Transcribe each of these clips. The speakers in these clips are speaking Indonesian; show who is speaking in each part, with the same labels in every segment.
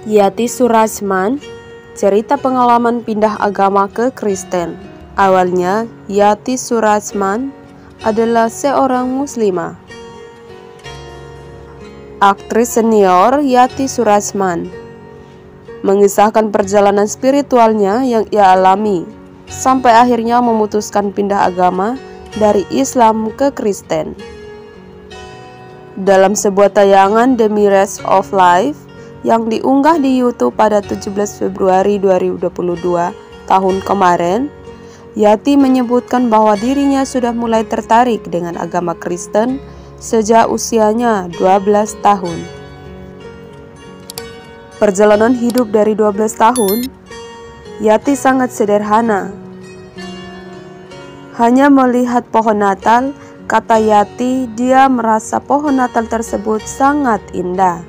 Speaker 1: Yati Surajman, cerita pengalaman pindah agama ke Kristen. Awalnya, Yati Surajman adalah seorang muslimah. Aktris senior Yati Surajman mengisahkan perjalanan spiritualnya yang ia alami sampai akhirnya memutuskan pindah agama dari Islam ke Kristen. Dalam sebuah tayangan The Mirrors of Life yang diunggah di YouTube pada 17 Februari 2022 tahun kemarin, Yati menyebutkan bahwa dirinya sudah mulai tertarik dengan agama Kristen sejak usianya 12 tahun. Perjalanan hidup dari 12 tahun, Yati sangat sederhana. Hanya melihat pohon Natal, kata Yati, dia merasa pohon Natal tersebut sangat indah.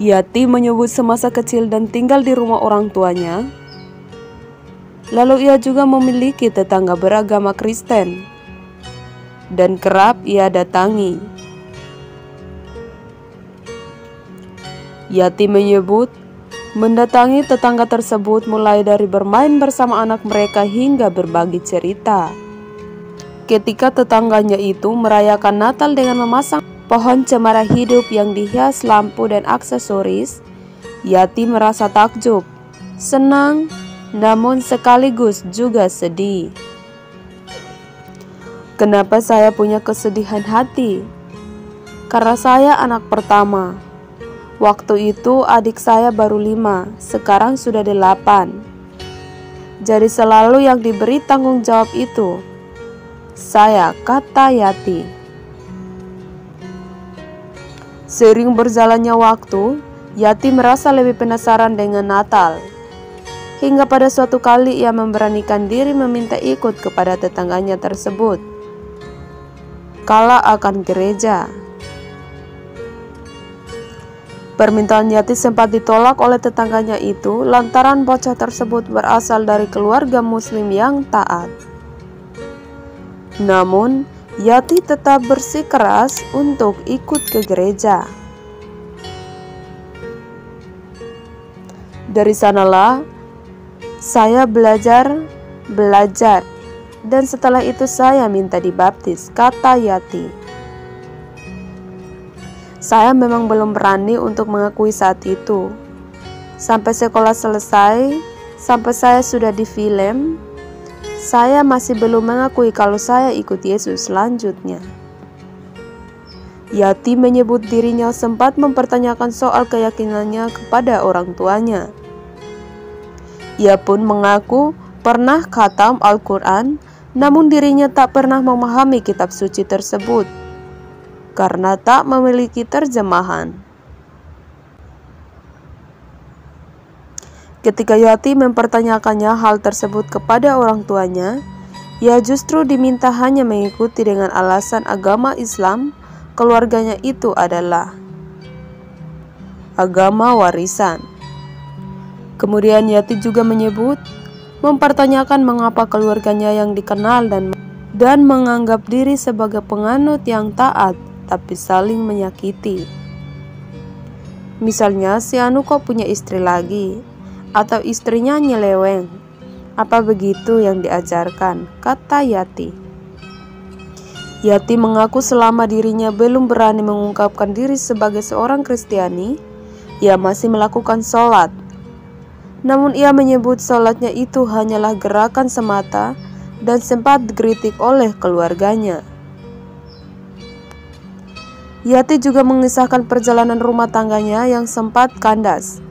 Speaker 1: Yati menyebut semasa kecil dan tinggal di rumah orang tuanya. Lalu ia juga memiliki tetangga beragama Kristen dan kerap ia datangi. Yati menyebut mendatangi tetangga tersebut mulai dari bermain bersama anak mereka hingga berbagi cerita. Ketika tetangganya itu merayakan Natal dengan memasang pohon cemara hidup yang dihias lampu dan aksesoris, Yati merasa takjub, senang, namun sekaligus juga sedih. Kenapa saya punya kesedihan hati? Karena saya anak pertama. Waktu itu adik saya baru 5, sekarang sudah 8. Jadi selalu yang diberi tanggung jawab itu saya, kata Yati. Seiring berjalannya waktu, Yati merasa lebih penasaran dengan Natal. Hingga pada suatu kali ia memberanikan diri meminta ikut kepada tetangganya tersebut kala akan gereja. Permintaan Yati sempat ditolak oleh tetangganya itu lantaran bocah tersebut berasal dari keluarga muslim yang taat. Namun, Yati tetap bersikeras untuk ikut ke gereja. Dari sanalah saya belajar, dan setelah itu saya minta dibaptis, kata Yati. Saya memang belum berani untuk mengakui saat itu. Sampai sekolah selesai, sampai saya sudah di film, saya masih belum mengakui kalau saya ikut Yesus selanjutnya. Yati menyebut dirinya sempat mempertanyakan soal keyakinannya kepada orang tuanya. Ia pun mengaku pernah khatam Al-Quran, namun dirinya tak pernah memahami kitab suci tersebut karena tak memiliki terjemahan. Ketika Yati mempertanyakannya hal tersebut kepada orang tuanya, ia justru diminta hanya mengikuti dengan alasan agama Islam keluarganya itu adalah agama warisan. Kemudian Yati juga menyebut mempertanyakan mengapa keluarganya yang dikenal dan menganggap diri sebagai penganut yang taat tapi saling menyakiti. Misalnya, si Anu kok punya istri lagi, atau istrinya nyeleweng. Apa begitu yang diajarkan, kata Yati. Yati mengaku selama dirinya belum berani mengungkapkan diri sebagai seorang Kristiani, ia masih melakukan sholat. Namun ia menyebut sholatnya itu hanyalah gerakan semata dan sempat dikritik oleh keluarganya. Yati juga mengisahkan perjalanan rumah tangganya yang sempat kandas.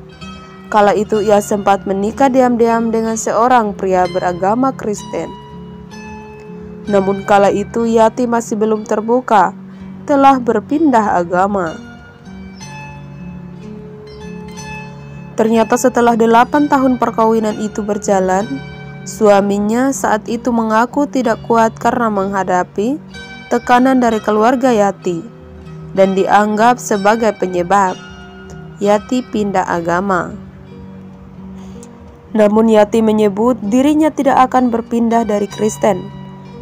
Speaker 1: Kala itu ia sempat menikah diam-diam dengan seorang pria beragama Kristen. Namun kala itu Yati masih belum terbuka, telah berpindah agama. Ternyata setelah 8 tahun perkawinan itu berjalan, suaminya saat itu mengaku tidak kuat karena menghadapi tekanan dari keluarga Yati dan dianggap sebagai penyebab Yati pindah agama. Namun Yati menyebut dirinya tidak akan berpindah dari Kristen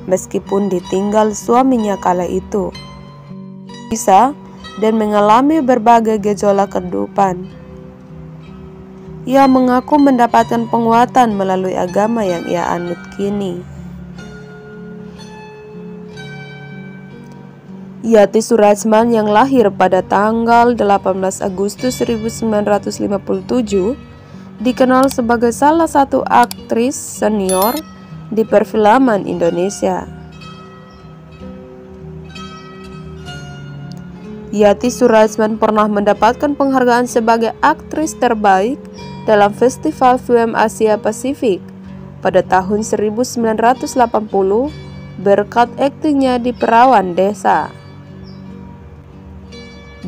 Speaker 1: meskipun ditinggal suaminya kala itu. Bisa dan mengalami berbagai gejolak kehidupan. Ia mengaku mendapatkan penguatan melalui agama yang ia anut kini. Yati Surajman yang lahir pada tanggal 18 Agustus 1957 dikenal sebagai salah satu aktris senior di perfilman Indonesia. Yati Surajman pernah mendapatkan penghargaan sebagai aktris terbaik dalam Festival Film Asia Pasifik pada tahun 1980 berkat aktingnya di Perawan Desa.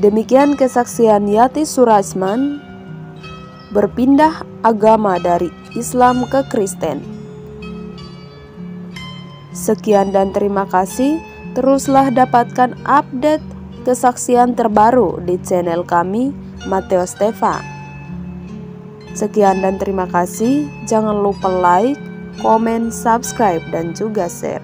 Speaker 1: Demikian kesaksian Yati Surajman berpindah agama dari Islam ke Kristen. Sekian dan terima kasih. Teruslah dapatkan update kesaksian terbaru di channel kami, Matteo Steva. Sekian dan terima kasih. Jangan lupa like, komen, subscribe, dan juga share.